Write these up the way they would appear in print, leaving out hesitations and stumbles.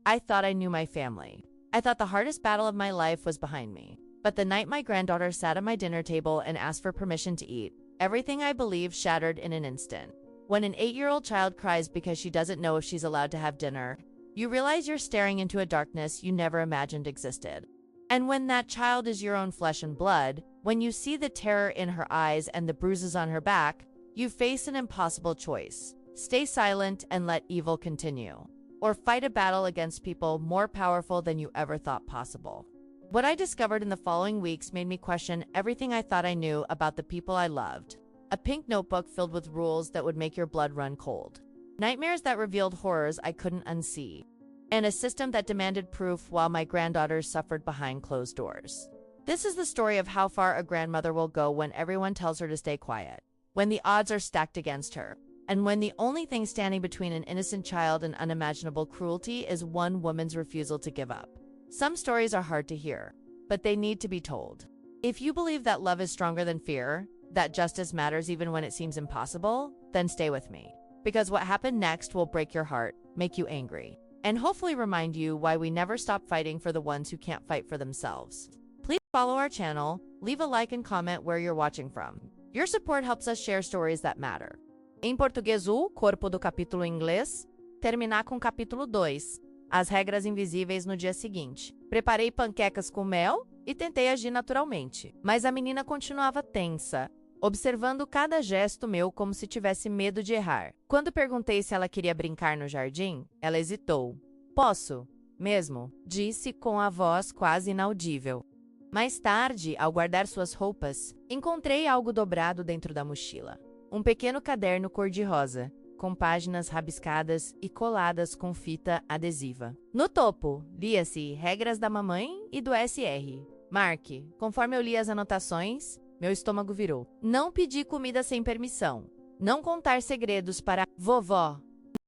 I thought I knew my family. I thought the hardest battle of my life was behind me. But the night my granddaughter sat at my dinner table and asked for permission to eat, everything I believed shattered in an instant. When an 8-year-old child cries because she doesn't know if she's allowed to have dinner, you realize you're staring into a darkness you never imagined existed. And when that child is your own flesh and blood, when you see the terror in her eyes and the bruises on her back, you face an impossible choice. Stay silent and let evil continue, or fight a battle against people more powerful than you ever thought possible. What I discovered in the following weeks made me question everything I thought I knew about the people I loved. A pink notebook filled with rules that would make your blood run cold. Nightmares that revealed horrors I couldn't unsee. And a system that demanded proof while my granddaughters suffered behind closed doors. This is the story of how far a grandmother will go when everyone tells her to stay quiet, when the odds are stacked against her, and when the only thing standing between an innocent child and unimaginable cruelty is one woman's refusal to give up. Some stories are hard to hear, but they need to be told. If you believe that love is stronger than fear, that justice matters even when it seems impossible, then stay with me. Because what happened next will break your heart, make you angry, and hopefully remind you why we never stop fighting for the ones who can't fight for themselves. Please follow our channel, leave a like and comment where you're watching from. Your support helps us share stories that matter. Em português, o corpo do capítulo em inglês, terminar com capítulo 2. As regras invisíveis no dia seguinte. Preparei panquecas com mel e tentei agir naturalmente, mas a menina continuava tensa, observando cada gesto meu como se tivesse medo de errar. Quando perguntei se ela queria brincar no jardim, ela hesitou. Posso, mesmo, disse com a voz quase inaudível. Mais tarde, ao guardar suas roupas, encontrei algo dobrado dentro da mochila. Um pequeno caderno cor-de-rosa, com páginas rabiscadas e coladas com fita adesiva. No topo, lia-se Regras da Mamãe e do SR. Marque, conforme eu li as anotações, meu estômago virou. Não pedir comida sem permissão. Não contar segredos para vovó.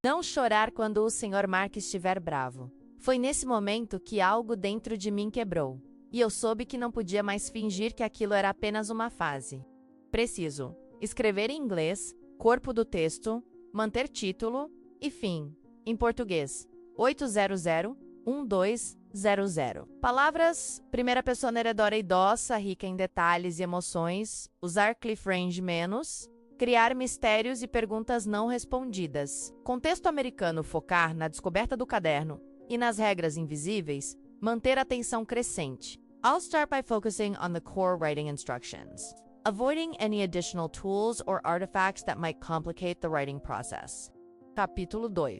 Não chorar quando o Sr. Mark estiver bravo. Foi nesse momento que algo dentro de mim quebrou. E eu soube que não podia mais fingir que aquilo era apenas uma fase. Preciso escrever em inglês, corpo do texto, manter título e fim, em português, 800-1200. Palavras, primeira pessoa neredora idosa, rica em detalhes e emoções, usar cliff range menos, criar mistérios e perguntas não respondidas. Contexto americano focar na descoberta do caderno e nas regras invisíveis, manter a atenção crescente. I'll start by focusing on the core writing instructions, avoiding any additional tools or artifacts that might complicate the writing process. Capítulo 2.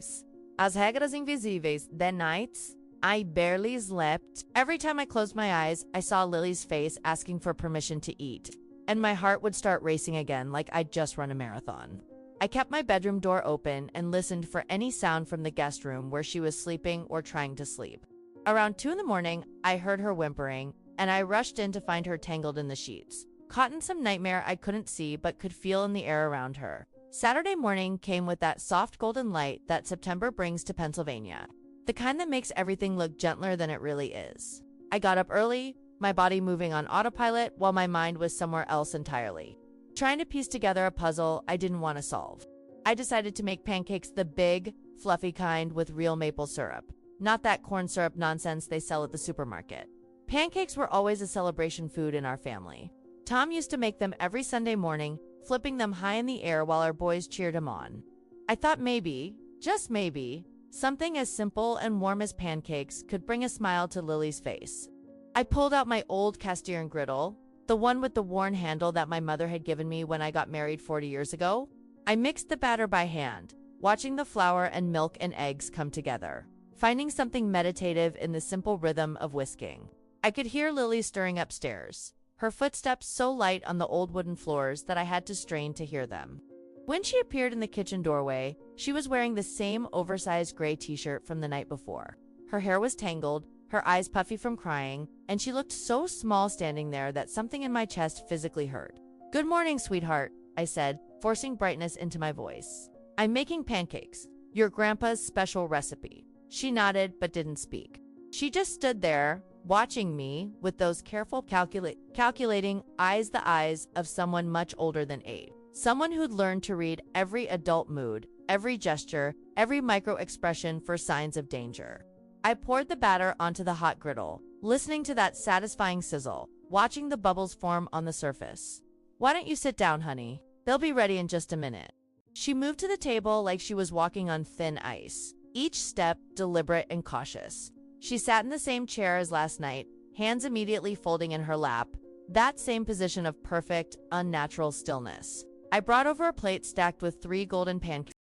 As regras invisíveis. The nights I barely slept. Every time I closed my eyes, I saw Lily's face asking for permission to eat, and my heart would start racing again like I'd just run a marathon. I kept my bedroom door open and listened for any sound from the guest room where she was sleeping or trying to sleep. Around 2 in the morning, I heard her whimpering, and I rushed in to find her tangled in the sheets, caught in some nightmare I couldn't see but could feel in the air around her. Saturday morning came with that soft golden light that September brings to Pennsylvania, the kind that makes everything look gentler than it really is. I got up early, my body moving on autopilot while my mind was somewhere else entirely, trying to piece together a puzzle I didn't want to solve. I decided to make pancakes the big, fluffy kind with real maple syrup, not that corn syrup nonsense they sell at the supermarket. Pancakes were always a celebration food in our family. Tom used to make them every Sunday morning, flipping them high in the air while our boys cheered him on. I thought maybe, just maybe, something as simple and warm as pancakes could bring a smile to Lily's face. I pulled out my old cast iron griddle, the one with the worn handle that my mother had given me when I got married 40 years ago. I mixed the batter by hand, watching the flour and milk and eggs come together, finding something meditative in the simple rhythm of whisking. I could hear Lily stirring upstairs, her footsteps so light on the old wooden floors that I had to strain to hear them. When she appeared in the kitchen doorway, she was wearing the same oversized gray t-shirt from the night before. Her hair was tangled, her eyes puffy from crying, and she looked so small standing there that something in my chest physically hurt. "Good morning, sweetheart," I said, forcing brightness into my voice. "I'm making pancakes, your grandpa's special recipe." She nodded but didn't speak. She just stood there, watching me with those careful calculating eyes, the eyes of someone much older than 8. Someone who'd learned to read every adult mood, every gesture, every micro-expression for signs of danger. I poured the batter onto the hot griddle, listening to that satisfying sizzle, watching the bubbles form on the surface. Why don't you sit down, honey? They'll be ready in just a minute. She moved to the table like she was walking on thin ice, each step deliberate and cautious. She sat in the same chair as last night, hands immediately folding in her lap, that same position of perfect, unnatural stillness. I brought over a plate stacked with 3 golden pancakes,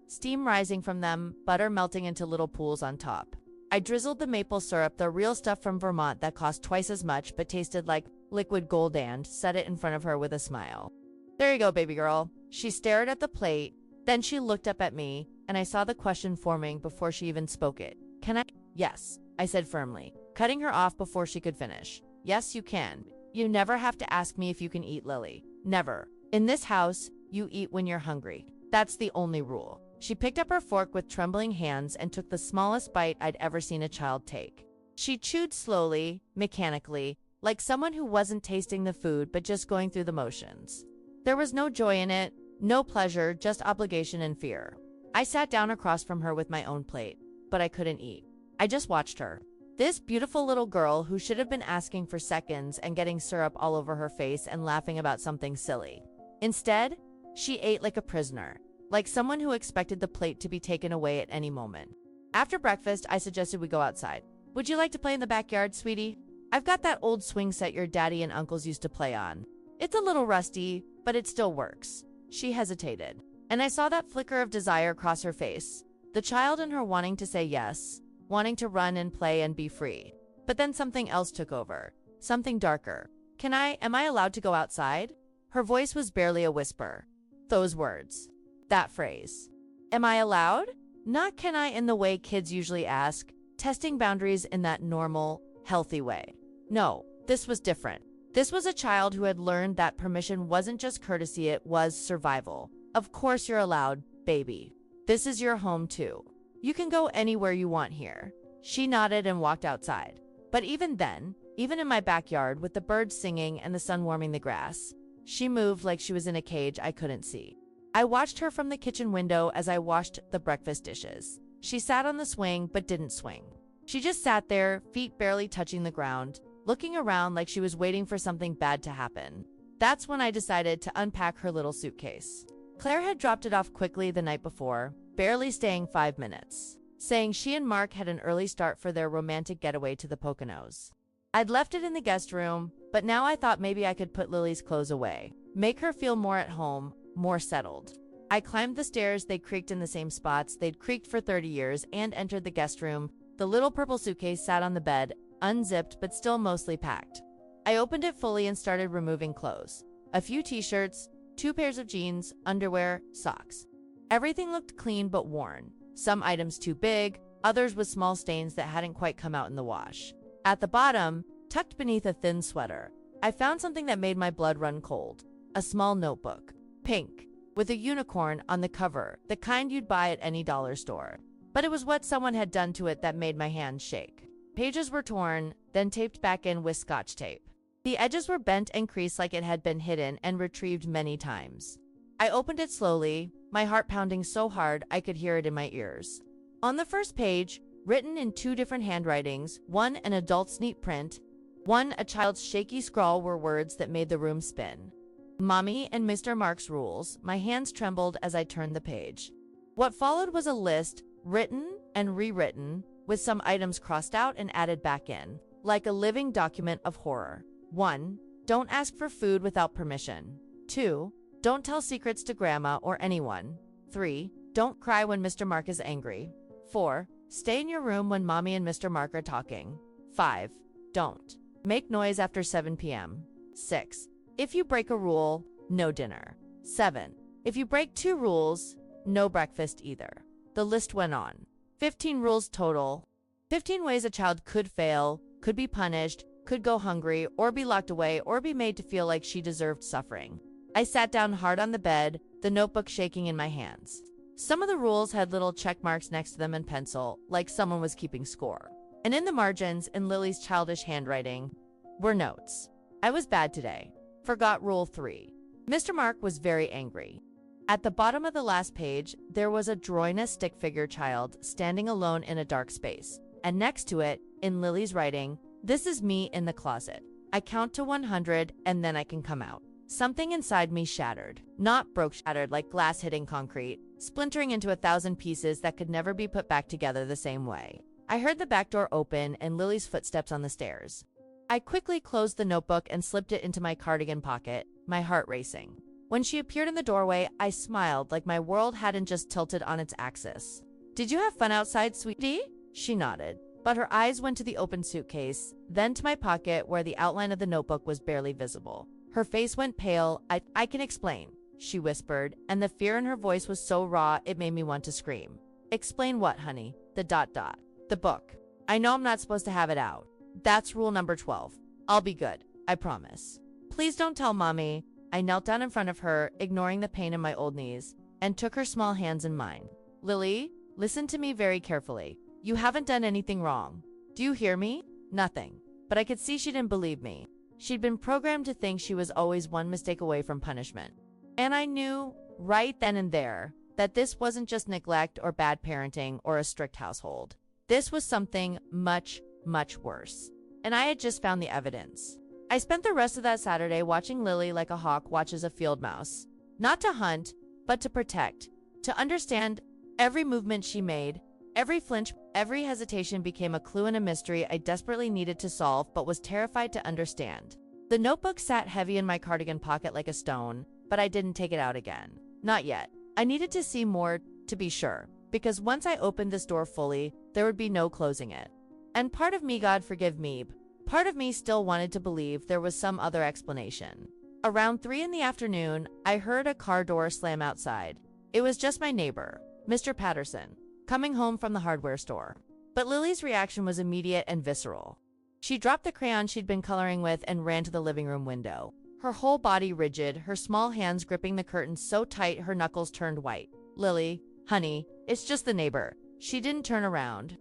steam rising from them, butter melting into little pools on top. I drizzled the maple syrup, the real stuff from Vermont that cost twice as much but tasted like liquid gold, and set it in front of her with a smile. There you go, baby girl. She stared at the plate, then she looked up at me, and I saw the question forming before she even spoke it. Can I? Yes, I said firmly, cutting her off before she could finish. Yes, you can. You never have to ask me if you can eat, Lily. Never. In this house, you eat when you're hungry. That's the only rule. She picked up her fork with trembling hands and took the smallest bite I'd ever seen a child take. She chewed slowly, mechanically, like someone who wasn't tasting the food but just going through the motions. There was no joy in it, no pleasure, just obligation and fear. I sat down across from her with my own plate, but I couldn't eat. I just watched her. This beautiful little girl who should have been asking for seconds and getting syrup all over her face and laughing about something silly. Instead, she ate like a prisoner, like someone who expected the plate to be taken away at any moment. After breakfast, I suggested we go outside. Would you like to play in the backyard, sweetie? I've got that old swing set your daddy and uncles used to play on. It's a little rusty, but it still works. She hesitated, and I saw that flicker of desire cross her face, the child in her wanting to say yes, wanting to run and play and be free. But then something else took over, something darker. Am I allowed to go outside? Her voice was barely a whisper. Those words. That phrase. Am I allowed? Not can I in the way kids usually ask, testing boundaries in that normal, healthy way. No, this was different. This was a child who had learned that permission wasn't just courtesy, it was survival. Of course you're allowed, baby. This is your home too. You can go anywhere you want here. She nodded and walked outside. But even then, even in my backyard with the birds singing and the sun warming the grass, she moved like she was in a cage I couldn't see. I watched her from the kitchen window as I washed the breakfast dishes. She sat on the swing but didn't swing. She just sat there, feet barely touching the ground, looking around like she was waiting for something bad to happen. That's when I decided to unpack her little suitcase. Claire had dropped it off quickly the night before, barely staying 5 minutes, saying she and Mark had an early start for their romantic getaway to the Poconos. I'd left it in the guest room, but now I thought maybe I could put Lily's clothes away, make her feel more at home, more settled. I climbed the stairs, they creaked in the same spots they'd creaked for 30 years, and entered the guest room. The little purple suitcase sat on the bed, unzipped but still mostly packed. I opened it fully and started removing clothes. A few t-shirts, 2 pairs of jeans, underwear, socks. Everything looked clean but worn. Some items too big, others with small stains that hadn't quite come out in the wash. At the bottom, tucked beneath a thin sweater, I found something that made my blood run cold. A small notebook. Pink, with a unicorn on the cover, the kind you'd buy at any dollar store. But it was what someone had done to it that made my hands shake. Pages were torn, then taped back in with Scotch tape. The edges were bent and creased like it had been hidden and retrieved many times. I opened it slowly, my heart pounding so hard I could hear it in my ears. On the first page, written in 2 different handwritings, one an adult's neat print, one a child's shaky scrawl, were words that made the room spin. Mommy and Mr. Mark's rules. My hands trembled as I turned the page. What followed was a list, written and rewritten, with some items crossed out and added back in, like a living document of horror. 1. Don't ask for food without permission. 2. Don't tell secrets to Grandma or anyone. 3. Don't cry when Mr. Mark is angry. 4. Stay in your room when Mommy and Mr. Mark are talking. 5. Don't make noise after 7 p.m. 6. If you break a rule, no dinner. 7. If you break 2 rules, no breakfast either. The list went on. 15 rules total. 15 ways a child could fail, could be punished, could go hungry, or be locked away, or be made to feel like she deserved suffering. I sat down hard on the bed, the notebook shaking in my hands. Some of the rules had little check marks next to them in pencil, like someone was keeping score. And in the margins, in Lily's childish handwriting, were notes. I was bad today. Forgot rule 3. Mr. Mark was very angry. At the bottom of the last page, there was a drawing a stick figure child standing alone in a dark space. and next to it, in Lily's writing, "This is me in the closet. I count to 100 and then I can come out." Something inside me shattered. Not broke, shattered like glass hitting concrete, splintering into 1,000 pieces that could never be put back together the same way. I heard the back door open and Lily's footsteps on the stairs. I quickly closed the notebook and slipped it into my cardigan pocket, my heart racing. When she appeared in the doorway, I smiled like my world hadn't just tilted on its axis. "Did you have fun outside, sweetie?" She nodded, but her eyes went to the open suitcase, then to my pocket where the outline of the notebook was barely visible. Her face went pale. I can explain," she whispered, and the fear in her voice was so raw it made me want to scream. "Explain what, honey?" The book. "I know I'm not supposed to have it out. That's rule number 12. I'll be good. I promise." "Please don't tell Mommy." I knelt down in front of her, ignoring the pain in my old knees, and took her small hands in mine. "Lily, listen to me very carefully. You haven't done anything wrong. Do you hear me?" Nothing. But I could see she didn't believe me. She'd been programmed to think she was always one mistake away from punishment. And I knew, right then and there, that this wasn't just neglect or bad parenting or a strict household. This was something much, much worse. And I had just found the evidence. I spent the rest of that Saturday watching Lily like a hawk watches a field mouse. Not to hunt, but to protect. To understand. Every movement she made, every flinch, every hesitation became a clue and a mystery I desperately needed to solve but was terrified to understand. The notebook sat heavy in my cardigan pocket like a stone, but I didn't take it out again. Not yet. I needed to see more, to be sure, because once I opened this door fully, there would be no closing it. And part of me, God forgive me, part of me still wanted to believe there was some other explanation. Around 3 in the afternoon, I heard a car door slam outside. It was just my neighbor, Mr. Patterson, coming home from the hardware store. But Lily's reaction was immediate and visceral. She dropped the crayon she'd been coloring with and ran to the living room window. Her whole body rigid, her small hands gripping the curtains so tight her knuckles turned white. "Lily, honey, it's just the neighbor." She didn't turn around.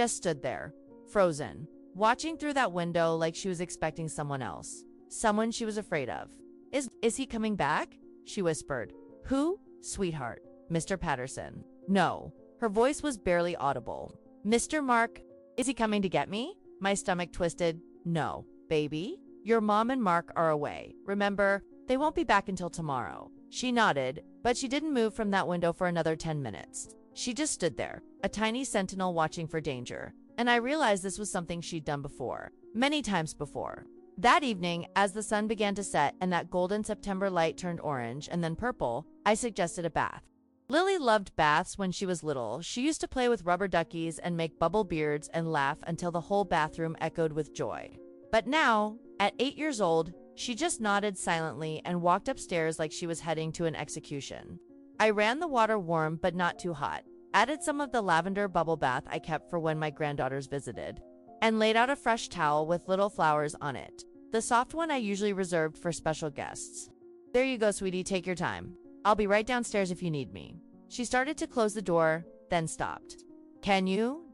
Just stood there, frozen, watching through that window like she was expecting someone else. Someone she was afraid of. Is he coming back?" she whispered. "Who?" "Sweetheart. Mr. Patterson." "No." Her voice was barely audible. "Mr. Mark, is he coming to get me?" My stomach twisted. "No, baby. Your mom and Mark are away. Remember, they won't be back until tomorrow." She nodded, but she didn't move from that window for another 10 minutes. She just stood there, a tiny sentinel watching for danger. And I realized this was something she'd done before, many times before. That evening, as the sun began to set and that golden September light turned orange and then purple, I suggested a bath. Lily loved baths when she was little. She used to play with rubber duckies and make bubble beards and laugh until the whole bathroom echoed with joy. But now, at 8 years old, she just nodded silently and walked upstairs like she was heading to an execution. I ran the water warm but not too hot, added some of the lavender bubble bath I kept for when my granddaughters visited, and laid out a fresh towel with little flowers on it, the soft one I usually reserved for special guests. "There you go, sweetie, take your time. I'll be right downstairs if you need me." She started to close the door, then stopped. Can you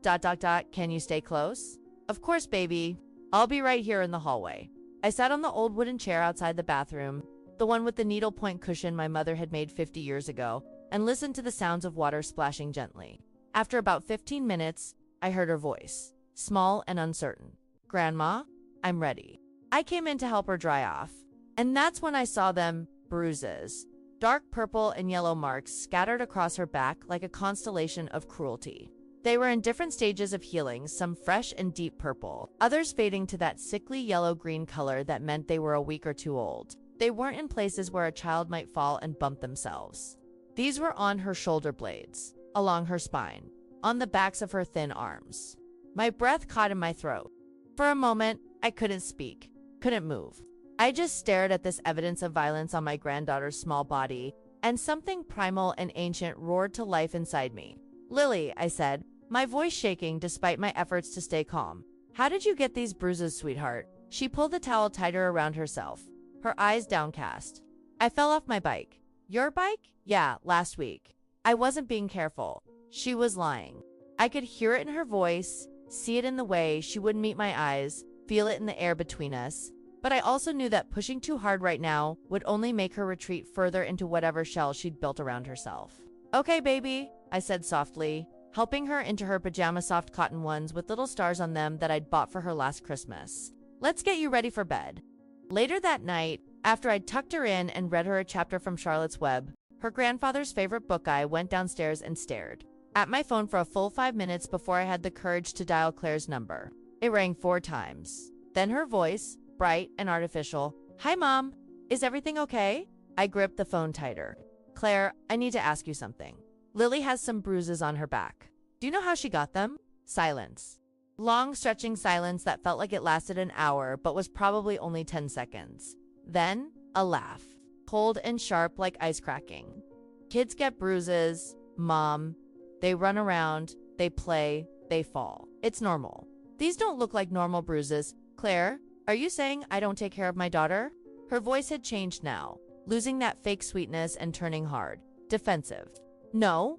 stay close?" "Of course, baby. I'll be right here in the hallway." I sat on the old wooden chair outside the bathroom, the one with the needlepoint cushion my mother had made 50 years ago, and listened to the sounds of water splashing gently. After about 15 minutes, I heard her voice, small and uncertain. "Grandma, I'm ready." I came in to help her dry off. And that's when I saw them, bruises. Dark purple and yellow marks scattered across her back like a constellation of cruelty. They were in different stages of healing, some fresh and deep purple, others fading to that sickly yellow-green color that meant they were a week or two old. They weren't in places where a child might fall and bump themselves. These were on her shoulder blades, along her spine, on the backs of her thin arms. My breath caught in my throat. For a moment, I couldn't speak, couldn't move. I just stared at this evidence of violence on my granddaughter's small body, and something primal and ancient roared to life inside me. "Lily," I said, my voice shaking despite my efforts to stay calm. "How did you get these bruises, sweetheart?" She pulled the towel tighter around herself, her eyes downcast. "I fell off my bike." "Your bike?" "Yeah, last week. I wasn't being careful." She was lying. I could hear it in her voice, see it in the way she wouldn't meet my eyes, feel it in the air between us. But I also knew that pushing too hard right now would only make her retreat further into whatever shell she'd built around herself. "Okay, baby," I said softly, helping her into her pajama soft cotton ones with little stars on them that I'd bought for her last Christmas. Let's get you ready for bed. Later that night, after I'd tucked her in and read her a chapter from Charlotte's Web, her grandfather's favorite book, I went downstairs and stared at my phone for a full 5 minutes before I had the courage to dial Claire's number. It rang 4 times. Then her voice, bright and artificial, "Hi, Mom. Is everything okay?" I gripped the phone tighter. "Claire, I need to ask you something. Lily has some bruises on her back. Do you know how she got them?" Silence. Long, stretching silence that felt like it lasted an hour but was probably only 10 seconds. Then, a laugh. Cold and sharp like ice cracking. "Kids get bruises, Mom. They run around, they play, they fall. It's normal. These don't look like normal bruises. Claire, are you saying I don't take care of my daughter?" Her voice had changed now, losing that fake sweetness and turning hard, defensive. "No,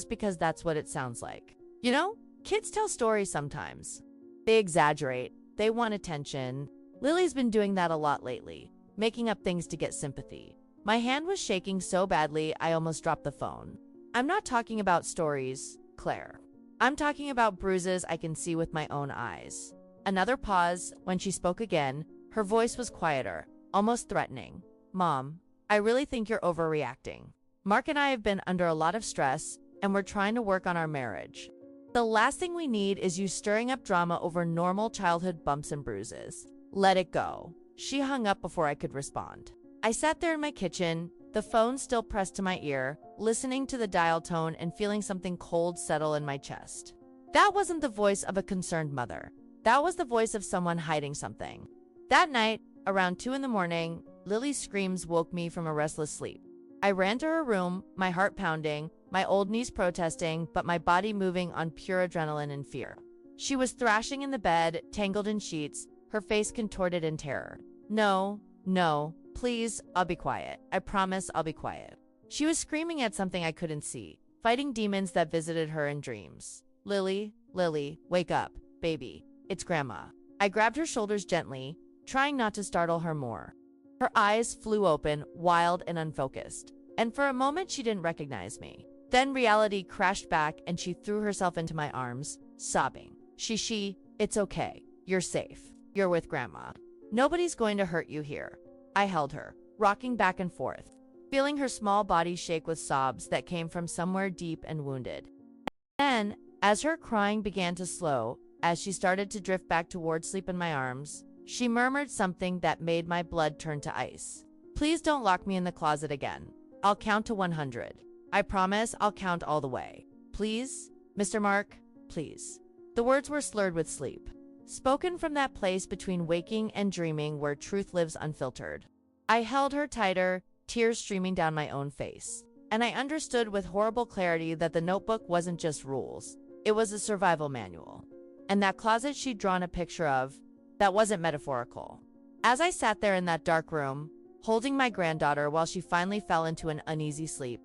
because that's what it sounds like. You know, kids tell stories sometimes. They exaggerate, they want attention. Lily's been doing that a lot lately, making up things to get sympathy." My hand was shaking so badly I almost dropped the phone. "I'm not talking about stories, Claire. I'm talking about bruises I can see with my own eyes." Another pause. When she spoke again, her voice was quieter, almost threatening. "Mom, I really think you're overreacting. Mark and I have been under a lot of stress, and we're trying to work on our marriage. The last thing we need is you stirring up drama over normal childhood bumps and bruises. Let it go." She hung up before I could respond. I sat there in my kitchen, the phone still pressed to my ear, listening to the dial tone and feeling something cold settle in my chest. That wasn't the voice of a concerned mother. That was the voice of someone hiding something. That night, around 2 in the morning, Lily's screams woke me from a restless sleep. I ran to her room, my heart pounding, my old knees protesting, but my body moving on pure adrenaline and fear. She was thrashing in the bed, tangled in sheets, her face contorted in terror. "No, no, please, I'll be quiet. I promise I'll be quiet." She was screaming at something I couldn't see, fighting demons that visited her in dreams. Lily, wake up, baby. It's Grandma." I grabbed her shoulders gently, trying not to startle her more. Her eyes flew open, wild and unfocused, and for a moment she didn't recognize me. Then reality crashed back and she threw herself into my arms, sobbing. It's okay. You're safe. You're with Grandma. Nobody's going to hurt you here." I held her, rocking back and forth, feeling her small body shake with sobs that came from somewhere deep and wounded. Then, as her crying began to slow, as she started to drift back toward sleep in my arms, she murmured something that made my blood turn to ice. "Please don't lock me in the closet again. I'll count to 100. I promise I'll count all the way. Please, Mr. Mark, please." The words were slurred with sleep, spoken from that place between waking and dreaming where truth lives unfiltered. I held her tighter, tears streaming down my own face, and I understood with horrible clarity that the notebook wasn't just rules. It was a survival manual. And that closet she'd drawn a picture of, that wasn't metaphorical. As I sat there in that dark room, holding my granddaughter while she finally fell into an uneasy sleep,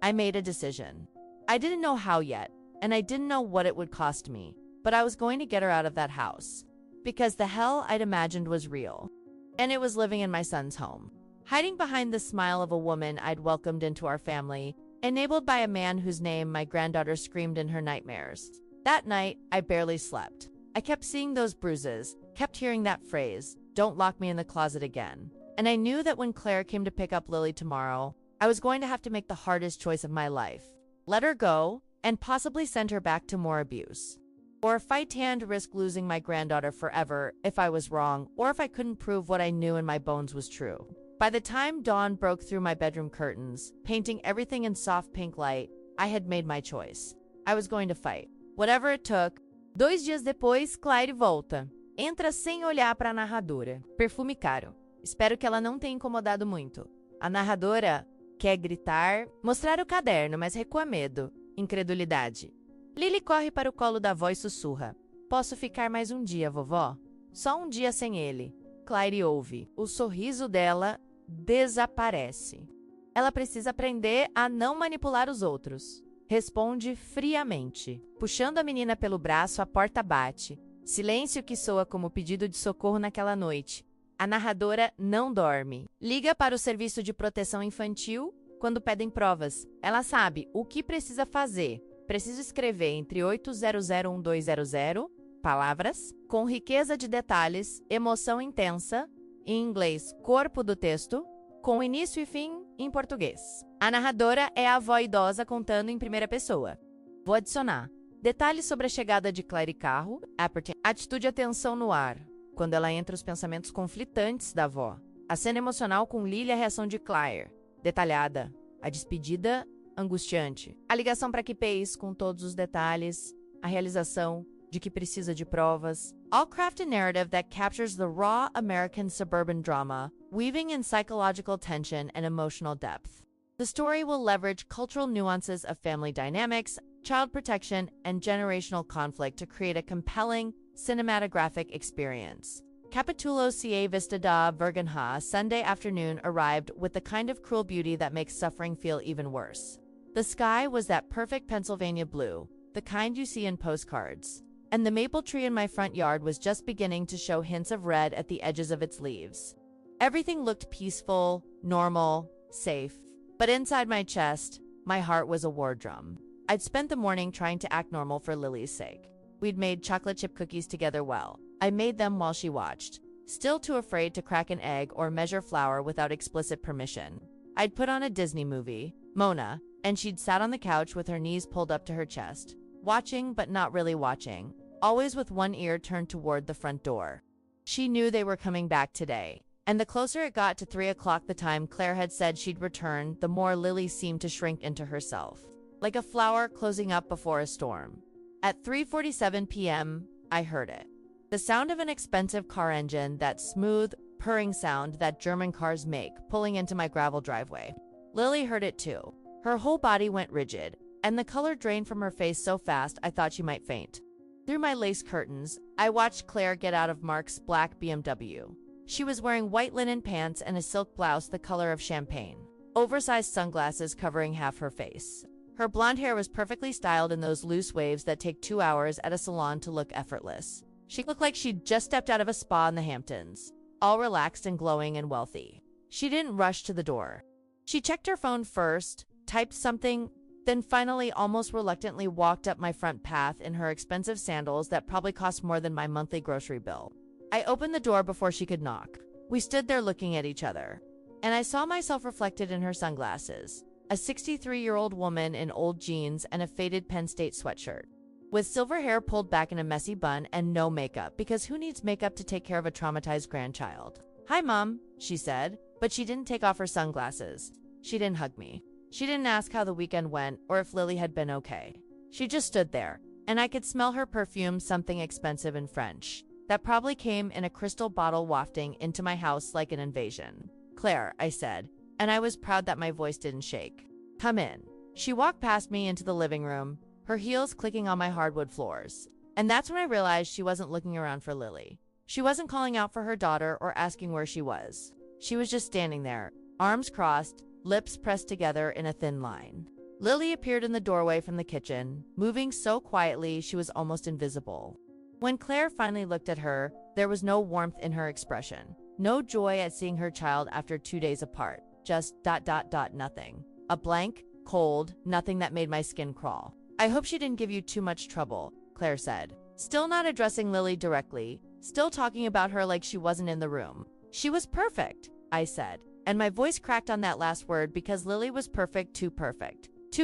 I made a decision. I didn't know how yet, and I didn't know what it would cost me, but I was going to get her out of that house. Because the hell I'd imagined was real. And it was living in my son's home, hiding behind the smile of a woman I'd welcomed into our family, enabled by a man whose name my granddaughter screamed in her nightmares. That night, I barely slept. I kept seeing those bruises, kept hearing that phrase, "Don't lock me in the closet again." And I knew that when Claire came to pick up Lily tomorrow, I was going to have to make the hardest choice of my life. Let her go, and possibly send her back to more abuse. Or fight and risk losing my granddaughter forever if I was wrong, or if I couldn't prove what I knew in my bones was true. By the time dawn broke through my bedroom curtains, painting everything in soft pink light, I had made my choice. I was going to fight. Whatever it took. 2 dias depois, Claire volta. Entra sem olhar para a narradora. Perfume caro. Espero que ela não tenha incomodado muito. A narradora quer gritar, mostrar o caderno, mas recua medo, incredulidade. Lily corre para o colo da avó e sussurra. Posso ficar mais um dia, vovó? Só um dia sem ele. Claire ouve. O sorriso dela desaparece. Ela precisa aprender a não manipular os outros. Responde friamente. Puxando a menina pelo braço, a porta bate. Silêncio que soa como pedido de socorro naquela noite. A narradora não dorme. Liga para o serviço de proteção infantil quando pedem provas. Ela sabe o que precisa fazer. preciso escrever entre 8001200 palavras, com riqueza de detalhes, emoção intensa, em inglês, corpo do texto, com início e fim em português. A narradora é a avó idosa contando em primeira pessoa. Vou adicionar detalhes sobre a chegada de Claire e carro, atitude e atenção no ar, quando ela entra os pensamentos conflitantes da avó. A cena emocional com Lily e a reação de Claire, detalhada. A despedida, angustiante. A ligação para Keep's com todos os detalhes. A realização de que precisa de provas. All craft a narrative that captures the raw American suburban drama, weaving in psychological tension and emotional depth. The story will leverage cultural nuances of family dynamics, child protection, and generational conflict to create a compelling cinematographic experience. Capitulo ca Vista da Vergonha Sunday afternoon arrived with the kind of cruel beauty that makes suffering feel even worse. The sky was that perfect Pennsylvania blue, the kind you see in postcards, and the maple tree in my front yard was just beginning to show hints of red at the edges of its leaves. Everything looked peaceful, normal, safe, but inside my chest, my heart was a war drum. I'd spent the morning trying to act normal for Lily's sake. We'd made chocolate chip cookies together well. I made them while she watched, still too afraid to crack an egg or measure flour without explicit permission. I'd put on a Disney movie, Mona, and she'd sat on the couch with her knees pulled up to her chest, watching but not really watching, always with one ear turned toward the front door. She knew they were coming back today, and the closer it got to 3 o'clock, the time Claire had said she'd return, the more Lily seemed to shrink into herself, like a flower closing up before a storm. At 3:47 p.m., I heard it. The sound of an expensive car engine, that smooth, purring sound that German cars make, pulling into my gravel driveway. Lily heard it too. Her whole body went rigid, and the color drained from her face so fast I thought she might faint. Through my lace curtains, I watched Claire get out of Mark's black BMW. She was wearing white linen pants and a silk blouse the color of champagne, oversized sunglasses covering half her face. Her blonde hair was perfectly styled in those loose waves that take 2 hours at a salon to look effortless. She looked like she'd just stepped out of a spa in the Hamptons, all relaxed and glowing and wealthy. She didn't rush to the door. She checked her phone first, typed something, then finally almost reluctantly walked up my front path in her expensive sandals that probably cost more than my monthly grocery bill. I opened the door before she could knock. We stood there looking at each other, and I saw myself reflected in her sunglasses, a 63-year-old woman in old jeans and a faded Penn State sweatshirt, with silver hair pulled back in a messy bun and no makeup, because who needs makeup to take care of a traumatized grandchild? "Hi, Mom," she said, but she didn't take off her sunglasses. She didn't hug me. She didn't ask how the weekend went or if Lily had been okay. She just stood there, and I could smell her perfume, something expensive and French, that probably came in a crystal bottle wafting into my house like an invasion. "Claire," I said, and I was proud that my voice didn't shake. "Come in." She walked past me into the living room, her heels clicking on my hardwood floors. And that's when I realized she wasn't looking around for Lily. She wasn't calling out for her daughter or asking where she was. She was just standing there, arms crossed, lips pressed together in a thin line. Lily appeared in the doorway from the kitchen, moving so quietly she was almost invisible. When Claire finally looked at her, there was no warmth in her expression, no joy at seeing her child after 2 days apart, just ... nothing. A blank, cold, nothing that made my skin crawl. "I hope she didn't give you too much trouble," Claire said, still not addressing Lily directly, still talking about her like she wasn't in the room. "She was perfect," I said, and my voice cracked on that last word because Lily was perfect, too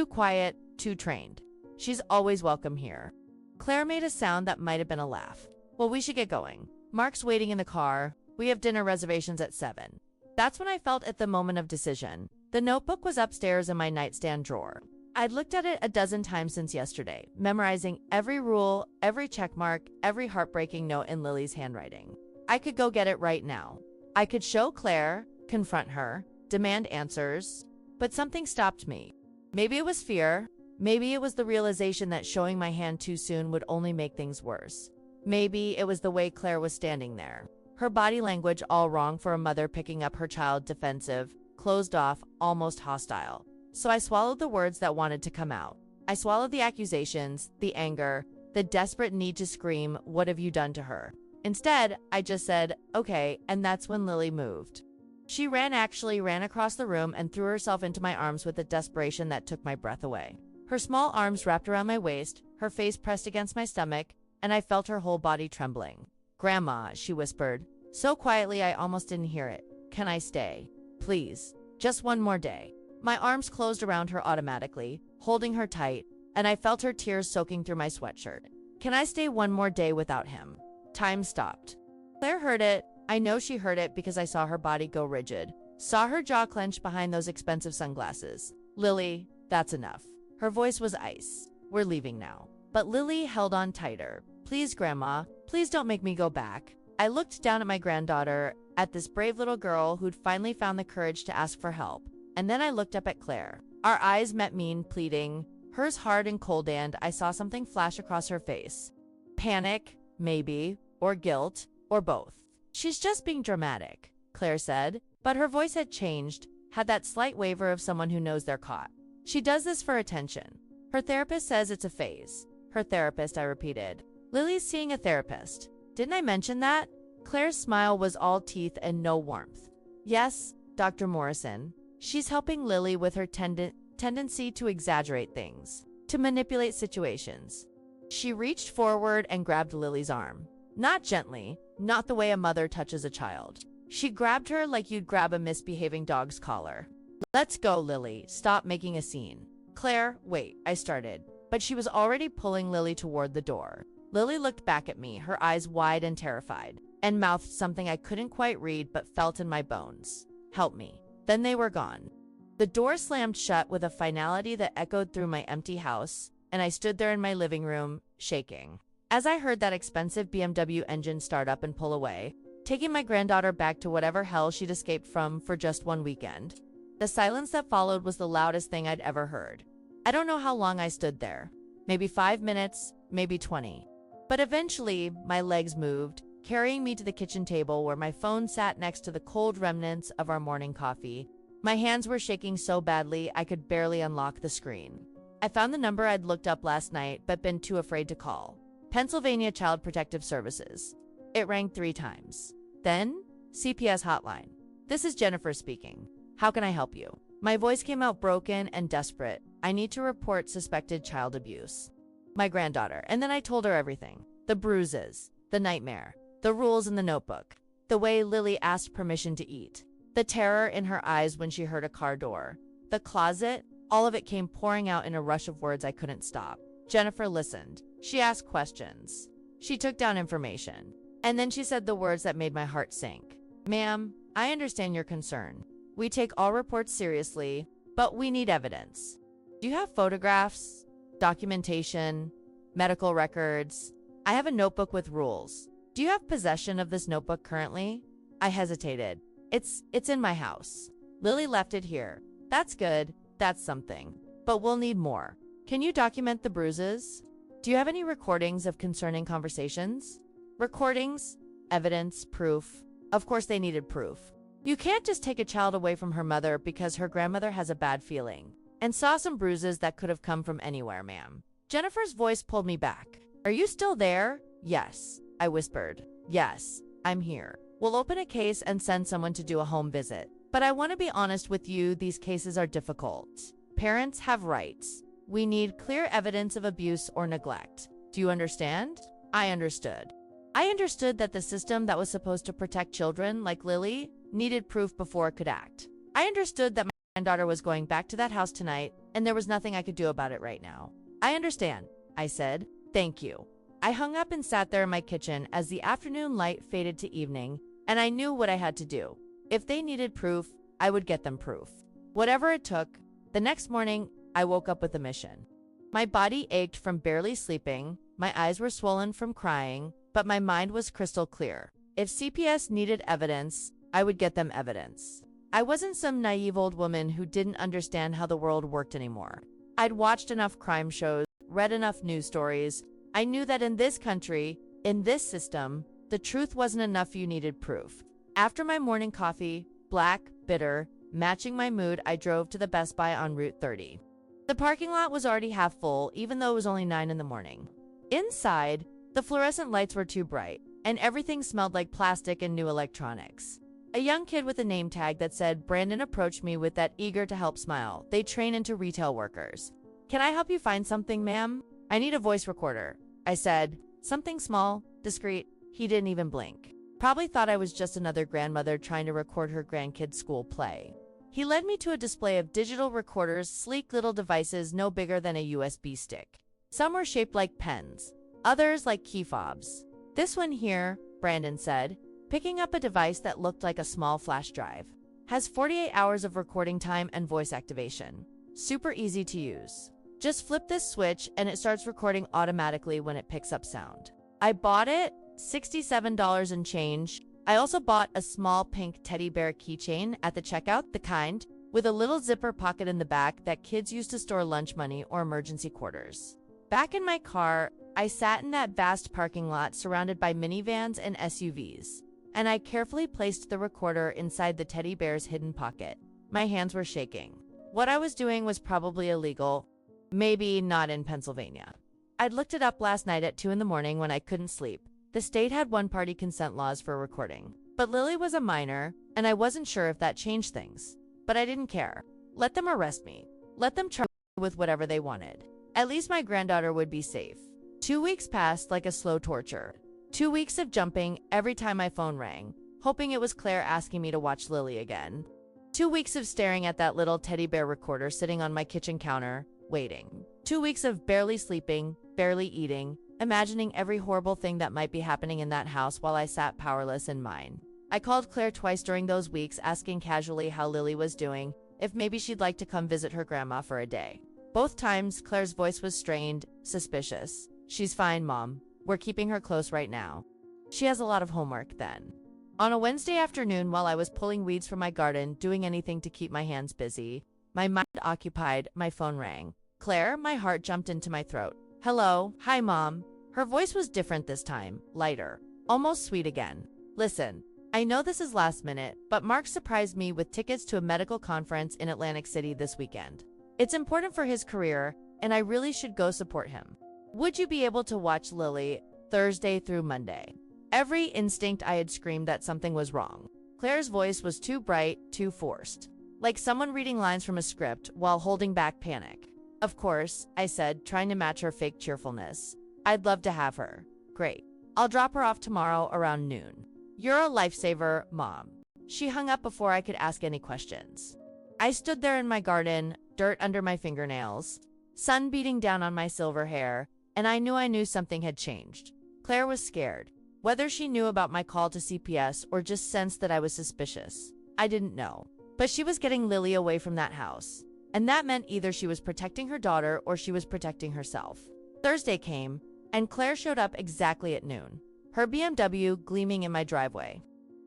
quiet, too trained. "She's always welcome here." Claire made a sound that might have been a laugh. "Well, we should get going. Mark's waiting in the car. We have dinner reservations at 7. That's when I felt at the moment of decision. The notebook was upstairs in my nightstand drawer. I'd looked at it a dozen times since yesterday, memorizing every rule, every checkmark, every heartbreaking note in Lily's handwriting. I could go get it right now. I could show Claire, confront her, demand answers, but something stopped me. Maybe it was fear. Maybe it was the realization that showing my hand too soon would only make things worse. Maybe it was the way Claire was standing there, her body language all wrong for a mother picking up her child, defensive, closed off, almost hostile. So I swallowed the words that wanted to come out. I swallowed the accusations, the anger, the desperate need to scream, "What have you done to her?" Instead, I just said, "Okay," and that's when Lily moved. She ran across the room and threw herself into my arms with a desperation that took my breath away. Her small arms wrapped around my waist, her face pressed against my stomach, and I felt her whole body trembling. "Grandma," she whispered, so quietly I almost didn't hear it. "Can I stay? Please. Just one more day." My arms closed around her automatically, holding her tight, and I felt her tears soaking through my sweatshirt. "Can I stay one more day without him?" Time stopped. Claire heard it. I know she heard it because I saw her body go rigid, saw her jaw clench behind those expensive sunglasses. "Lily, that's enough." Her voice was ice. "We're leaving now." But Lily held on tighter. "Please, Grandma, please don't make me go back." I looked down at my granddaughter, at this brave little girl who'd finally found the courage to ask for help. And then I looked up at Claire. Our eyes met, mean, pleading, hers hard and cold, and I saw something flash across her face. Panic, maybe, or guilt, or both. "She's just being dramatic," Claire said, but her voice had changed, had that slight waver of someone who knows they're caught. "She does this for attention. Her therapist says it's a phase." "Her therapist," I repeated. "Lily's seeing a therapist. Didn't I mention that?" Claire's smile was all teeth and no warmth. "Yes, Dr. Morrison. She's helping Lily with her tendency to exaggerate things, to manipulate situations." She reached forward and grabbed Lily's arm. Not gently, not the way a mother touches a child. She grabbed her like you'd grab a misbehaving dog's collar. "Let's go, Lily. Stop making a scene." "Claire, wait," I started, but she was already pulling Lily toward the door. Lily looked back at me, her eyes wide and terrified, and mouthed something I couldn't quite read but felt in my bones. "Help me." Then they were gone. The door slammed shut with a finality that echoed through my empty house, and I stood there in my living room, shaking. As I heard that expensive BMW engine start up and pull away, taking my granddaughter back to whatever hell she'd escaped from for just one weekend, the silence that followed was the loudest thing I'd ever heard. I don't know how long I stood there. Maybe 5 minutes, maybe 20. But eventually, my legs moved, carrying me to the kitchen table where my phone sat next to the cold remnants of our morning coffee. My hands were shaking so badly I could barely unlock the screen. I found the number I'd looked up last night but been too afraid to call. Pennsylvania Child Protective Services. It rang 3 times. Then, CPS hotline. "This is Jennifer speaking. How can I help you?" My voice came out broken and desperate. "I need to report suspected child abuse." My granddaughter. And then I told her everything. The bruises, the nightmare, the rules in the notebook, the way Lily asked permission to eat, the terror in her eyes when she heard a car door, the closet. All of it came pouring out in a rush of words I couldn't stop. Jennifer listened. She asked questions. She took down information. And then she said the words that made my heart sink. "Ma'am, I understand your concern. We take all reports seriously, but we need evidence. Do you have photographs, documentation, medical records?" "I have a notebook with rules." "Do you have possession of this notebook currently?" I hesitated. It's in my house. Lily left it here." "That's good. That's something. But we'll need more. Can you document the bruises? Do you have any recordings of concerning conversations?" Recordings, evidence, proof. Of course they needed proof. You can't just take a child away from her mother because her grandmother has a bad feeling. "And saw some bruises that could have come from anywhere, ma'am." Jennifer's voice pulled me back. "Are you still there?" "Yes," I whispered. "Yes, I'm here. We'll open a case and send someone to do a home visit. But I want to be honest with you, these cases are difficult. Parents have rights. We need clear evidence of abuse or neglect. Do you understand?" I understood. I understood that the system that was supposed to protect children like Lily needed proof before it could act. I understood that my granddaughter was going back to that house tonight, and there was nothing I could do about it right now. "I understand," I said. "Thank you." I hung up and sat there in my kitchen as the afternoon light faded to evening, and I knew what I had to do. If they needed proof, I would get them proof. Whatever it took. The next morning, I woke up with a mission. My body ached from barely sleeping, my eyes were swollen from crying, but my mind was crystal clear. If CPS needed evidence, I would get them evidence. I wasn't some naive old woman who didn't understand how the world worked anymore. I'd watched enough crime shows, read enough news stories. I knew that in this country, in this system, the truth wasn't enough, you needed proof. After my morning coffee, black, bitter, matching my mood, I drove to the Best Buy on Route 30. The parking lot was already half full, even though it was only 9 in the morning. Inside, the fluorescent lights were too bright, and everything smelled like plastic and new electronics. A young kid with a name tag that said Brandon approached me with that eager to help smile. They train into retail workers. Can I help you find something, ma'am? I need a voice recorder, I said. Something small, discreet. He didn't even blink. Probably thought I was just another grandmother trying to record her grandkid's school play. He led me to a display of digital recorders, sleek little devices no bigger than a USB stick. Some were shaped like pens, others like key fobs. This one here, Brandon said, picking up a device that looked like a small flash drive, has 48 hours of recording time and voice activation. Super easy to use. Just flip this switch and it starts recording automatically when it picks up sound. I bought it, $67 and change. I also bought a small pink teddy bear keychain at the checkout, the kind with a little zipper pocket in the back that kids use to store lunch money or emergency quarters. Back in my car, I sat in that vast parking lot surrounded by minivans and SUVs, and I carefully placed the recorder inside the teddy bear's hidden pocket. My hands were shaking. What I was doing was probably illegal, maybe not in Pennsylvania. I'd looked it up last night at 2 in the morning when I couldn't sleep. The state had one-party consent laws for recording, but Lily was a minor, and I wasn't sure if that changed things. But I didn't care. Let them arrest me. Let them charge me with whatever they wanted. At least my granddaughter would be safe. 2 weeks passed like a slow torture. 2 weeks of jumping every time my phone rang, hoping it was Claire asking me to watch Lily again. 2 weeks of staring at that little teddy bear recorder sitting on my kitchen counter, waiting. 2 weeks of barely sleeping, barely eating, imagining every horrible thing that might be happening in that house while I sat powerless in mine. I called Claire twice during those weeks, asking casually how Lily was doing, if maybe she'd like to come visit her grandma for a day. Both times, Claire's voice was strained, suspicious. She's fine, Mom. We're keeping her close right now. She has a lot of homework then. On a Wednesday afternoon, while I was pulling weeds from my garden, doing anything to keep my hands busy, my mind occupied, my phone rang. Claire, my heart jumped into my throat. Hello, hi, Mom. Her voice was different this time, lighter, almost sweet again. Listen, I know this is last minute, but Mark surprised me with tickets to a medical conference in Atlantic City this weekend. It's important for his career, and I really should go support him. Would you be able to watch Lily Thursday through Monday? Every instinct I had screamed that something was wrong. Claire's voice was too bright, too forced, like someone reading lines from a script while holding back panic. Of course, I said, trying to match her fake cheerfulness. I'd love to have her. Great. I'll drop her off tomorrow around noon. You're a lifesaver, Mom. She hung up before I could ask any questions. I stood there in my garden, dirt under my fingernails, sun beating down on my silver hair, and I knew something had changed. Claire was scared. Whether she knew about my call to CPS or just sensed that I was suspicious, I didn't know. But she was getting Lily away from that house. And that meant either she was protecting her daughter or she was protecting herself. Thursday came, and Claire showed up exactly at noon, her BMW gleaming in my driveway.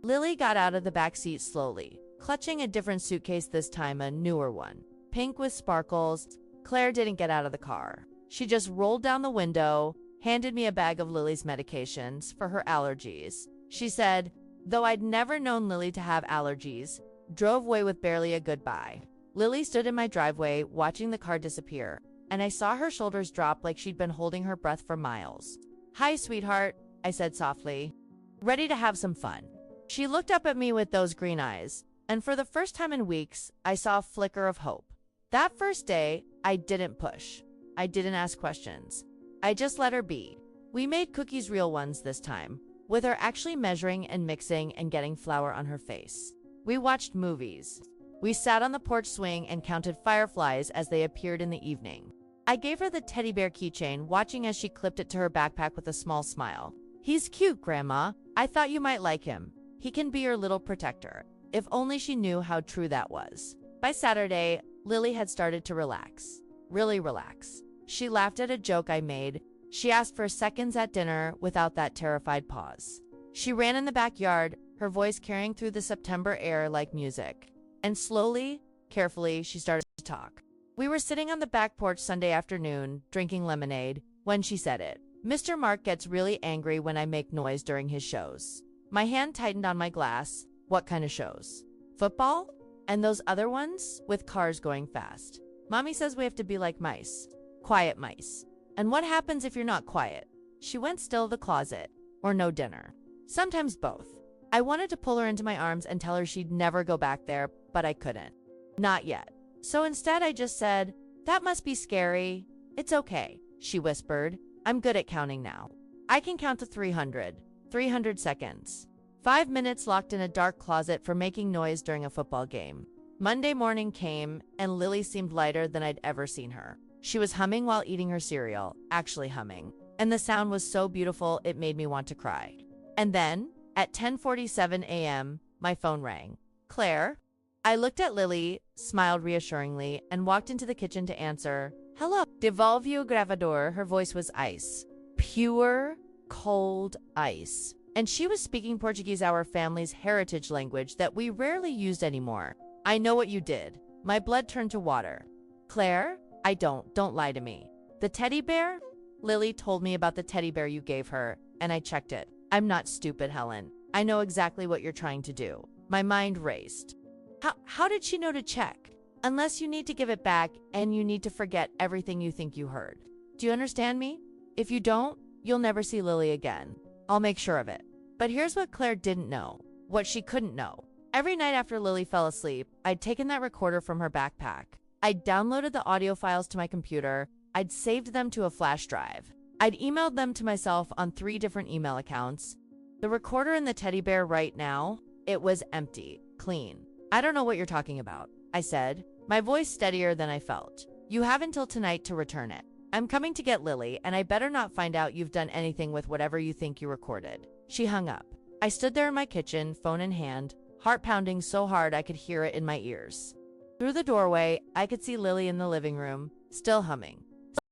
Lily got out of the back seat slowly, clutching a different suitcase this time, a newer one, pink with sparkles. Claire didn't get out of the car. She just rolled down the window, handed me a bag of Lily's medications for her allergies. She said, though I'd never known Lily to have allergies, drove away with barely a goodbye. Lily stood in my driveway, watching the car disappear, and I saw her shoulders drop like she'd been holding her breath for miles. Hi, sweetheart, I said softly. Ready to have some fun? She looked up at me with those green eyes, and for the first time in weeks, I saw a flicker of hope. That first day, I didn't push. I didn't ask questions. I just let her be. We made cookies, real ones this time, with her actually measuring and mixing and getting flour on her face. We watched movies. We sat on the porch swing and counted fireflies as they appeared in the evening. I gave her the teddy bear keychain, watching as she clipped it to her backpack with a small smile. He's cute, Grandma. I thought you might like him. He can be your little protector. If only she knew how true that was. By Saturday, Lily had started to relax. Really relax. She laughed at a joke I made. She asked for seconds at dinner without that terrified pause. She ran in the backyard, her voice carrying through the September air like music. And slowly, carefully, she started to talk. We were sitting on the back porch Sunday afternoon, drinking lemonade, when she said it. Mr. Mark gets really angry when I make noise during his shows. My hand tightened on my glass. What kind of shows? Football? And those other ones? With cars going fast. Mommy says we have to be like mice. Quiet mice. And what happens if you're not quiet? She went still, the closet. Or no dinner. Sometimes both. I wanted to pull her into my arms and tell her she'd never go back there, but I couldn't. Not yet. So instead I just said, That must be scary. It's okay, she whispered. I'm good at counting now. I can count to 300. 300 seconds. 5 minutes locked in a dark closet for making noise during a football game. Monday morning came, and Lily seemed lighter than I'd ever seen her. She was humming while eating her cereal, actually humming, and the sound was so beautiful it made me want to cry. And then, at 10:47 a.m., my phone rang. Claire? I looked at Lily, smiled reassuringly, and walked into the kitchen to answer. Hello. Devolve o gravador. Her voice was ice. Pure, cold ice. And she was speaking Portuguese, our family's heritage language that we rarely used anymore. I know what you did. My blood turned to water. Claire? Don't lie to me. The teddy bear? Lily told me about the teddy bear you gave her, and I checked it. I'm not stupid, Helen. I know exactly what you're trying to do. My mind raced. How did she know to check? Unless you need to give it back and you need to forget everything you think you heard. Do you understand me? If you don't, you'll never see Lily again. I'll make sure of it. But here's what Claire didn't know, what she couldn't know. Every night after Lily fell asleep, I'd taken that recorder from her backpack. I'd downloaded the audio files to my computer. I'd saved them to a flash drive. I'd emailed them to myself on 3 different email accounts. The recorder and the teddy bear right now, it was empty, clean. I don't know what you're talking about, I said, my voice steadier than I felt. You have until tonight to return it. I'm coming to get Lily, and I better not find out you've done anything with whatever you think you recorded. She hung up. I stood there in my kitchen, phone in hand, heart pounding so hard I could hear it in my ears. Through the doorway, I could see Lily in the living room, still humming,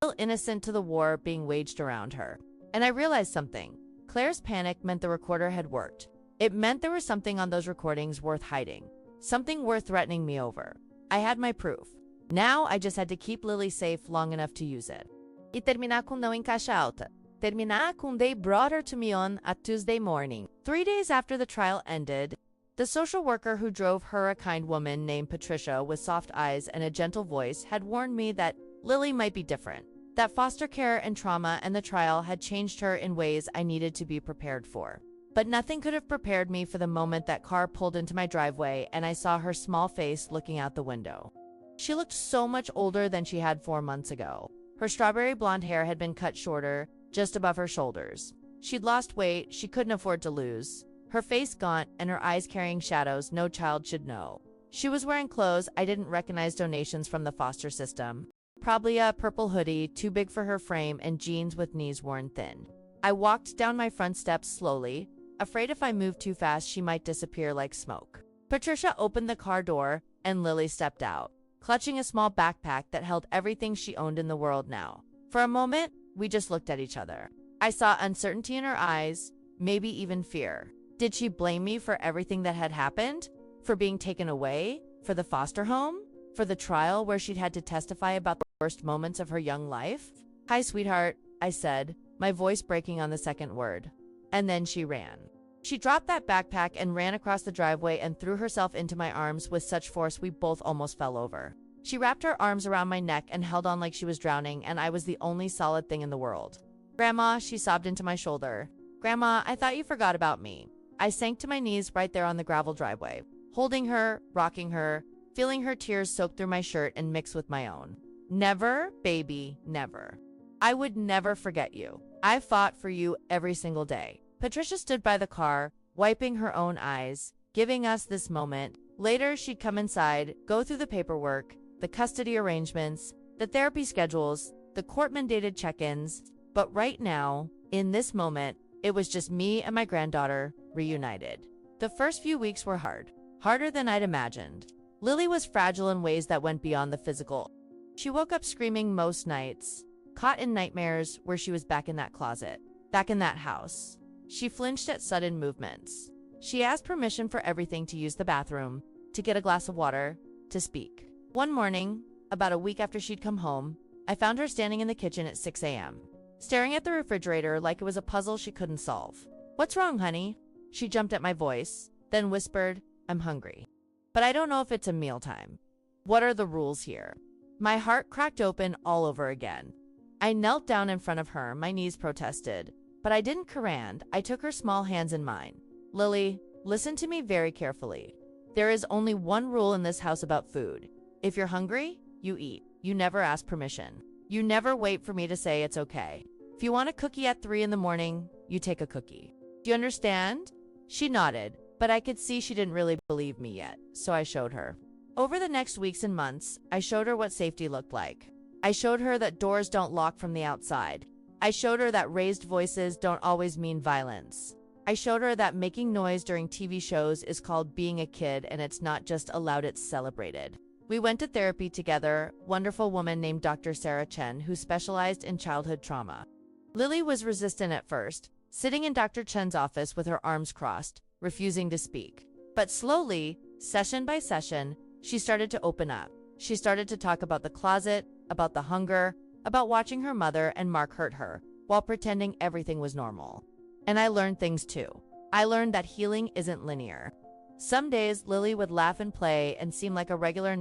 still innocent to the war being waged around her. And I realized something. Claire's panic meant the recorder had worked. It meant there was something on those recordings worth hiding, something worth threatening me over. I had my proof. Now I just had to keep Lily safe long enough to use it. E terminar com não em caixa alta. Terminar com they brought her to me on a Tuesday morning. 3 days after the trial ended, the social worker who drove her, a kind woman named Patricia with soft eyes and a gentle voice, had warned me that Lily might be different, that foster care and trauma and the trial had changed her in ways I needed to be prepared for. But nothing could have prepared me for the moment that car pulled into my driveway and I saw her small face looking out the window. She looked so much older than she had 4 months ago. Her strawberry blonde hair had been cut shorter, just above her shoulders. She'd lost weight she couldn't afford to lose, her face gaunt and her eyes carrying shadows no child should know. She was wearing clothes I didn't recognize, donations from the foster system. Probably a purple hoodie, too big for her frame, and jeans with knees worn thin. I walked down my front steps slowly, afraid if I moved too fast she might disappear like smoke. Patricia opened the car door, and Lily stepped out, clutching a small backpack that held everything she owned in the world now. For a moment, we just looked at each other. I saw uncertainty in her eyes, maybe even fear. Did she blame me for everything that had happened? For being taken away? For the foster home? For the trial where she'd had to testify about the worst moments of her young life? Hi, sweetheart, I said, my voice breaking on the second word. And then she ran. She dropped that backpack and ran across the driveway and threw herself into my arms with such force we both almost fell over. She wrapped her arms around my neck and held on like she was drowning, and I was the only solid thing in the world. Grandma, she sobbed into my shoulder. Grandma, I thought you forgot about me. I sank to my knees right there on the gravel driveway, holding her, rocking her, feeling her tears soak through my shirt and mix with my own. Never, baby, never. I would never forget you. I fought for you every single day. Patricia stood by the car, wiping her own eyes, giving us this moment. Later, she'd come inside, go through the paperwork, the custody arrangements, the therapy schedules, the court-mandated check-ins. But right now, in this moment, it was just me and my granddaughter, reunited. The first few weeks were hard, harder than I'd imagined. Lily was fragile in ways that went beyond the physical. She woke up screaming most nights, caught in nightmares where she was back in that closet, back in that house. She flinched at sudden movements. She asked permission for everything: to use the bathroom, to get a glass of water, to speak. One morning, about a week after she'd come home, I found her standing in the kitchen at 6 a.m., staring at the refrigerator like it was a puzzle she couldn't solve. What's wrong, honey? She jumped at my voice, then whispered, I'm hungry. But I don't know if it's a mealtime. What are the rules here? My heart cracked open all over again. I knelt down in front of her, my knees protested. But I didn't command, I took her small hands in mine. Lily, listen to me very carefully. There is only one rule in this house about food. If you're hungry, you eat. you never ask permission. You never wait for me to say it's okay. If you want a cookie at 3 in the morning, you take a cookie. Do you understand? She nodded, but I could see she didn't really believe me yet, so I showed her. Over the next weeks and months, I showed her what safety looked like. I showed her that doors don't lock from the outside. I showed her that raised voices don't always mean violence. I showed her that making noise during TV shows is called being a kid and it's not just allowed, it's celebrated. We went to therapy together, wonderful woman named Dr. Sarah Chen who specialized in childhood trauma. Lily was resistant at first, sitting in Dr. Chen's office with her arms crossed, refusing to speak. But slowly, session by session, she started to open up. She started to talk about the closet, about the hunger, about watching her mother and Mark hurt her, while pretending everything was normal. And I learned things too. I learned that healing isn't linear. Some days, Lily would laugh and play and seem like a regular.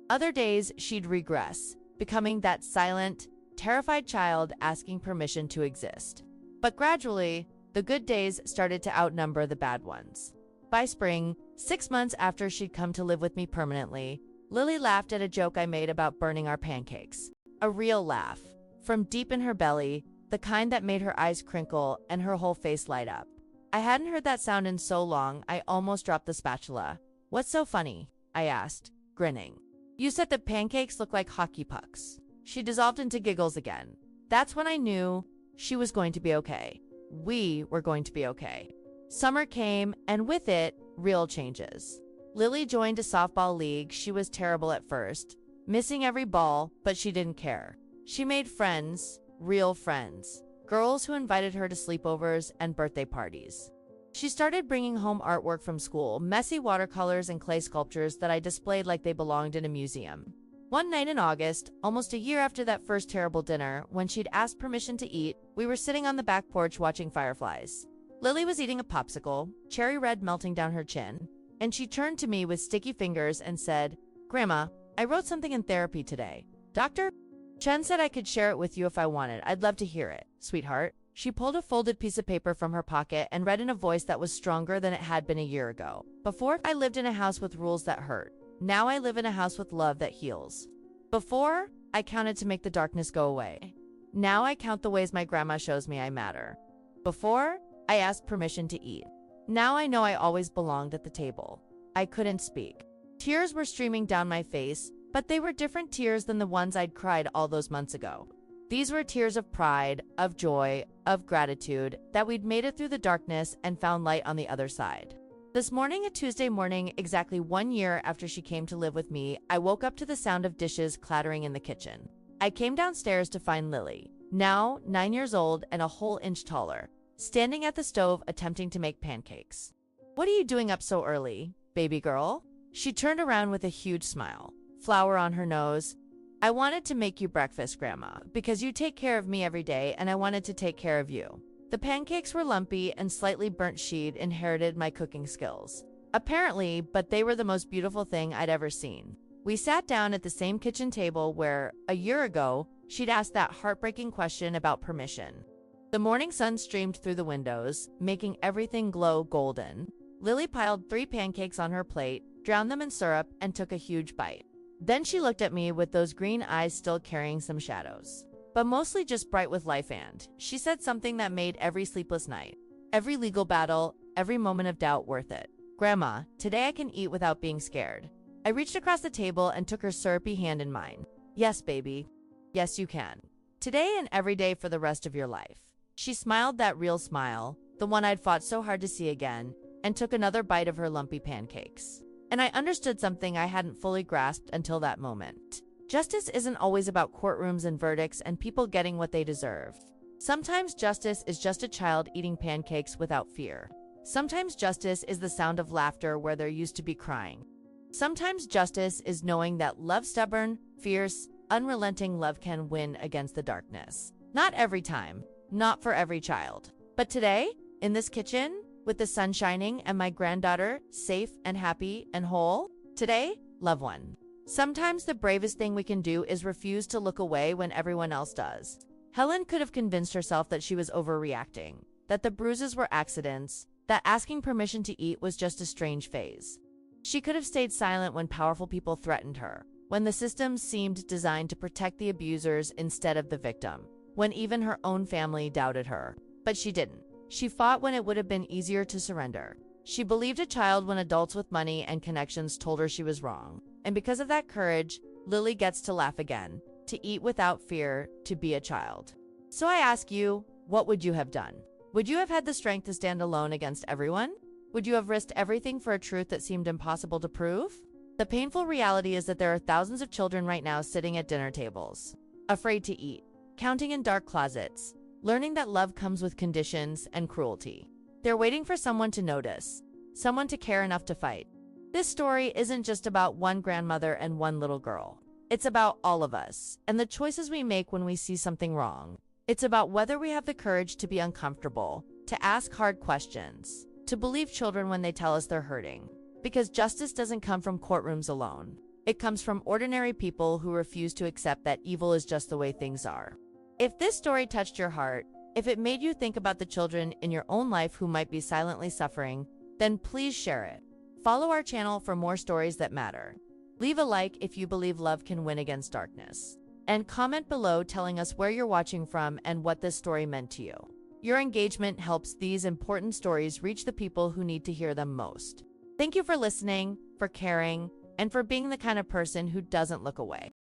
Other days, she'd regress, becoming that silent, terrified child asking permission to exist. But gradually, the good days started to outnumber the bad ones. By spring, 6 months after she'd come to live with me permanently, Lily laughed at a joke I made about burning our pancakes. A real laugh, from deep in her belly, the kind that made her eyes crinkle and her whole face light up. I hadn't heard that sound in so long, I almost dropped the spatula. "What's so funny?" I asked, grinning. "You said the pancakes look like hockey pucks." She dissolved into giggles again. That's when I knew she was going to be okay. We were going to be okay. Summer came, and with it, real changes. Lily joined a softball league. She was terrible at first, missing every ball, but she didn't care. She made friends, real friends, girls who invited her to sleepovers and birthday parties. She started bringing home artwork from school, messy watercolors and clay sculptures that I displayed like they belonged in a museum. One night in August, almost a year after that first terrible dinner, when she'd asked permission to eat, we were sitting on the back porch watching fireflies. Lily was eating a popsicle, cherry red melting down her chin, and she turned to me with sticky fingers and said, "Grandma, I wrote something in therapy today. Doctor Chen said I could share it with you if I wanted. I'd love to hear it, sweetheart." She pulled a folded piece of paper from her pocket and read in a voice that was stronger than it had been a year ago. "Before, I lived in a house with rules that hurt. Now I live in a house with love that heals. Before, I counted to make the darkness go away. Now I count the ways my grandma shows me I matter. Before, I asked permission to eat. Now I know I always belonged at the table." I couldn't speak. Tears were streaming down my face, but they were different tears than the ones I'd cried all those months ago. These were tears of pride, of joy, of gratitude that we'd made it through the darkness and found light on the other side. This morning, a Tuesday morning, exactly 1 year after she came to live with me, I woke up to the sound of dishes clattering in the kitchen. I came downstairs to find Lily, now 9 years old and a whole inch taller, standing at the stove attempting to make pancakes. "What are you doing up so early, baby girl?" She turned around with a huge smile, flour on her nose. "I wanted to make you breakfast, Grandma, because you take care of me every day and I wanted to take care of you." The pancakes were lumpy and slightly burnt. She'd inherited my cooking skills, apparently, but they were the most beautiful thing I'd ever seen. We sat down at the same kitchen table where, a year ago, she'd asked that heartbreaking question about permission. The morning sun streamed through the windows, making everything glow golden. Lily piled 3 pancakes on her plate, drowned them in syrup, and took a huge bite. Then she looked at me with those green eyes still carrying some shadows, but mostly just bright with life, and she said something that made every sleepless night, every legal battle, every moment of doubt worth it. "Grandma, today I can eat without being scared." I reached across the table and took her syrupy hand in mine. "Yes, baby. Yes, you can. Today and every day for the rest of your life." She smiled that real smile, the one I'd fought so hard to see again, and took another bite of her lumpy pancakes. And I understood something I hadn't fully grasped until that moment. Justice isn't always about courtrooms and verdicts and people getting what they deserve. Sometimes justice is just a child eating pancakes without fear. Sometimes justice is the sound of laughter where there used to be crying. Sometimes justice is knowing that love, stubborn, fierce, unrelenting love can win against the darkness. Not every time, not for every child. But today, in this kitchen, with the sun shining and my granddaughter safe and happy and whole, today, love one. Sometimes the bravest thing we can do is refuse to look away when everyone else does. Helen could have convinced herself that she was overreacting, that the bruises were accidents, that asking permission to eat was just a strange phase. She could have stayed silent when powerful people threatened her, when the system seemed designed to protect the abusers instead of the victim, when even her own family doubted her. But she didn't. She fought when it would have been easier to surrender. She believed a child when adults with money and connections told her she was wrong. And because of that courage, Lily gets to laugh again, to eat without fear, to be a child. So I ask you, what would you have done? Would you have had the strength to stand alone against everyone? Would you have risked everything for a truth that seemed impossible to prove? The painful reality is that there are thousands of children right now sitting at dinner tables, afraid to eat, counting in dark closets, learning that love comes with conditions and cruelty. They're waiting for someone to notice, someone to care enough to fight. This story isn't just about one grandmother and one little girl. It's about all of us and the choices we make when we see something wrong. It's about whether we have the courage to be uncomfortable, to ask hard questions, to believe children when they tell us they're hurting. Because justice doesn't come from courtrooms alone. It comes from ordinary people who refuse to accept that evil is just the way things are. If this story touched your heart, if it made you think about the children in your own life who might be silently suffering, then please share it. Follow our channel for more stories that matter. Leave a like if you believe love can win against darkness. And comment below telling us where you're watching from and what this story meant to you. Your engagement helps these important stories reach the people who need to hear them most. Thank you for listening, for caring, and for being the kind of person who doesn't look away.